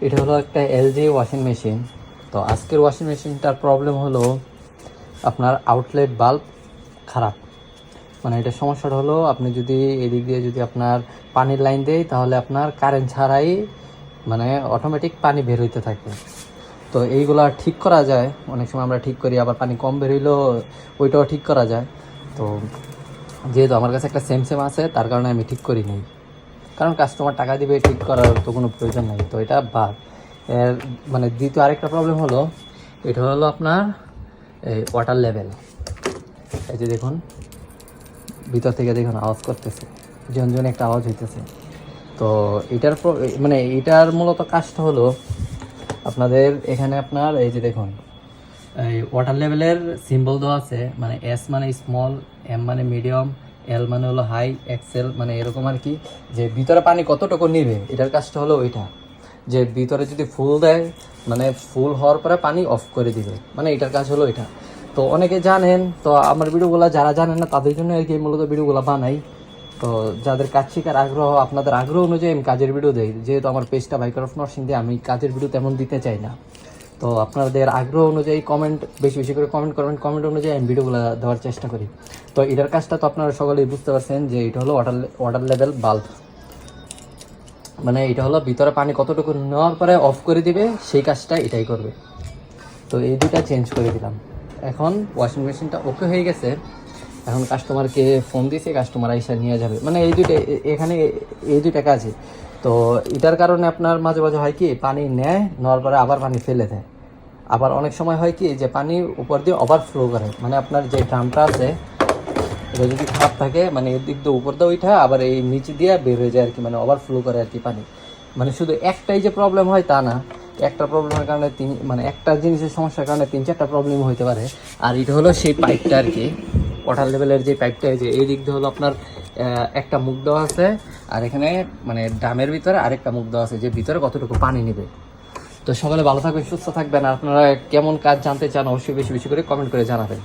এটা হলো একটা এলজি ওয়াশিং মেশিন। তো আজকের ওয়াশিং মেশিনটার প্রবলেম হলো আপনার আউটলেট বাল্ব খারাপ। মানে এটা সমস্যাটা হলো আপনি যদি এদিক দিয়ে যদি আপনার পানির লাইন দেয় তাহলে আপনার কারেন্ট ছাড়াই মানে অটোমেটিক পানি বের হইতে থাকে। তো এইগুলা ঠিক করা যায়, অনেক সময় আমরা ঠিক করি, আবার পানি কম বের হইলেও ওইটাও ঠিক করা যায়। তো যেহেতু আমার কাছে একটা সেম আছে তার কারণে আমি ঠিক করি নাই, কারণ কাস্টমার টাকা দিবে, ঠিক করার তো কোনো প্রয়োজন নাই। তো এটা বাদ। এর মানে দ্বিতীয় আরেকটা প্রবলেম হলো, এটা হলো আপনার এই ওয়াটার লেভেল। এই যে দেখুন ভিতর থেকে দেখুন আওয়াজ করতেছে, ঝনঝনে একটা আওয়াজ হইতেছে। তো এটার মানে এটার মূলত কাজটা হলো আপনাদের এখানে আপনার এই যে দেখুন এই ওয়াটার লেভেলের সিম্বল দেওয়া আছে, মানে এস মানে স্মল, এম মানে মিডিয়াম, এল মানে হলো হাই, এক্সেল মানে এরকম আর কি, যে ভিতরে পানি কতটুকু নিবে এটার কাজটা হলো ওইটা। যে ভিতরে যদি ফুল দেয় মানে ফুল হওয়ার পরে পানি অফ করে দিবে, মানে এটার কাজ হলো এটা। তো অনেকে জানেন, তো আমার ভিডিওগুলো যারা জানেন না তাদের জন্য আর কি মূলত ভিডিওগুলো বানাই। তো যাদের কাজ শেখার আগ্রহ, আপনাদের আগ্রহ অনুযায়ী আমি কাজের ভিডিও দিই। যেহেতু আমার পেজটা বাইকার অফ নরসিংদী, আমি কাজের ভিডিও তেমন দিতে চাই না। তো আপনাদের আগ্রহ অনুযায়ী কমেন্ট বেশি বেশি করে কমেন্ট করবেন, কমেন্ট অনুযায়ী আমি ভিডিওগুলো দেওয়ার চেষ্টা করি। তো এটার কাজটা তো আপনারা সকলেই বুঝতে পারছেন যে এটা হলো ওয়াটার লেভেল বাল্ব। মানে এটা হলো ভিতরে পানি কতটুকু নেওয়ার পরে অফ করে দিবে, সেই কাজটা এটাই করবে। তো এই দুইটা চেঞ্জ করে দিলাম। এখন ওয়াশিং মেশিনটা ওকে হয়ে গেছে। এখন কাস্টমারকে ফোন দিয়েছে, কাস্টমার এসে নিয়ে যাবে। মানে এই দুইটা এখানে এই দুইটা কাজে। তো এটার কারণে আপনার মাঝে মাঝে হয় কি পানি নেওয়ার পরে আবার পানি ফেলে দেয়। আবার অনেক সময় হয় কি যে পানি উপর দিয়ে ওভারফ্লো করে, মানে আপনার যে ড্রামটা আছে এটা যদি খারাপ থাকে মানে এর দিক দিয়ে উপর দিয়ে ওইটা আবার এই নিচে দিয়ে বের হয়ে যায় আর কি, মানে ওভারফ্লো করে আর কি পানি। মানে শুধু একটাই যে প্রবলেম হয় তা না, একটা প্রবলেমের কারণে মানে একটা জিনিসের সমস্যার কারণে 3-4টা প্রবলেম হতে পারে। আর এটা হলো সেই পাইপটা আর কি, ওয়াটার লেভেলের যে পাইপটা, যে এই দিক দিয়ে হলো আপনার একটা মুখ দেওয়া আছে, আর এখানে মানে ড্রামের ভিতরে আরেকটা মুখ দেওয়া আছে যে ভিতরে কতটুকু পানি নেবে। তো সকলে ভালো থাকবেন, সুস্থ থাকবেন। আর আপনারা কেমন কাজ জানতে চান অবশ্যই বেশি বেশি করে কমেন্ট করে জানাবেন।